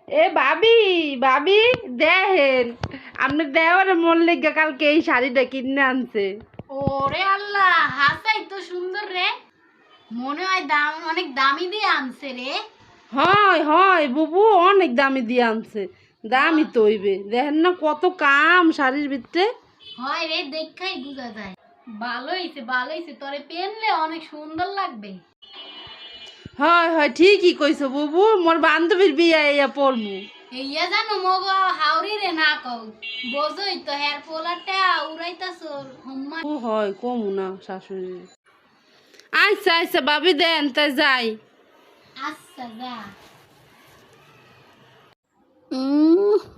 এ ভাবি ভাবি দেখেন আপনার দেওয়ার মন লেগে কালকে এই শাড়িটা কিনে আনছে। ওরে আল্লাহ, হাসাই তো সুন্দর রে। মনে হয় দাম অনেক দামি দিয়ে আনছে রে। হয় হয় বুবু অনেক দামি দিয়ে আনছে। দামি তো হইবে, দেখেন না কত কাম শাড়ির ভিতরে। হয় রে, দেখাই বোঝা যায়। ভালো হইছে ভালো হইছে, তোরে পেনলে অনেক সুন্দর লাগবে। হয় হয় ঠিকই কইছো বুবু, মোর বান্ধবীর বিয়ে ইয়া পড়মু। এইয়া জানো মগো হাওরি রে না কও, বোঝই তো হের পোলাটা উড়াইতাছ হম্মা। ও হয় কমু না শাশুড়ি। আচ্ছা আচ্ছা ভাবি দেন তাই যাই। আচ্ছা যা।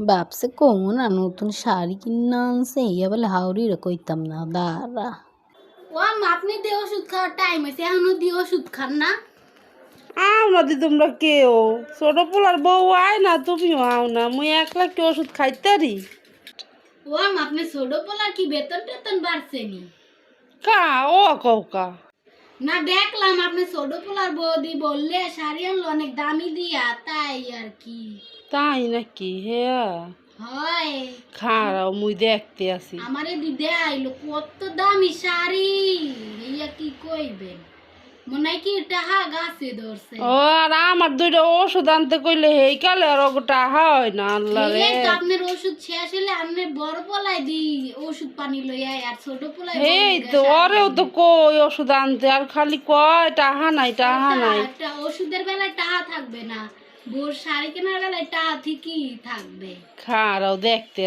ভাবছে কমু না নতুন শাড়ি কিনা আনছে ইয়া বলে হাওড়ি রে কইতাম না দাঁড়া। ও আপনি দিয়ে ওষুধ খাওয়ার টাইম হয়েছে, এখনো দিয়ে ওষুধ খান না? আও দি তোমরা কেউ ছোট পোলার বউ আয় না, তুমিও আও না, মুই একলা কি ওষুধ খাইতারি? ও আপনি ছোট পোলার কি বেতন টেতন বাড়ছে নি? কা ও কৌকা না দেখলাম আপনি ছোট পোলার বৌদি বললে শাড়ি আনলো অনেক দামি দিয়া, তাই আর কি। তাই নাকি? হে হয়, খারাও মুই দেখতে আসি। আমারে দিদে আইলো কত দামি শাড়ি, ইয়া কি কইবেন, মনে হয় কি টাহা গাছে ধরছে। ও আর আমার দুইটা ওষুধ আনতে কইলে হেই কালে আর ওটা হয় না আল্লাহ রে। এই তো আপনার ওষুধ শেষ হলে আপনি বড় পোলাই দি ওষুধ পানি লইয়া, আর ছোট পোলাই এই তো ওরেও তো কই ওষুধ আনতে, আর খালি কয় টাহা নাই টাহা নাই। একটা ওষুধের বেলায় টাহা থাকবে না, বোর শাড়ি কেনার বেলায় টাহা ঠিকই থাকবে। খারাও দেখতে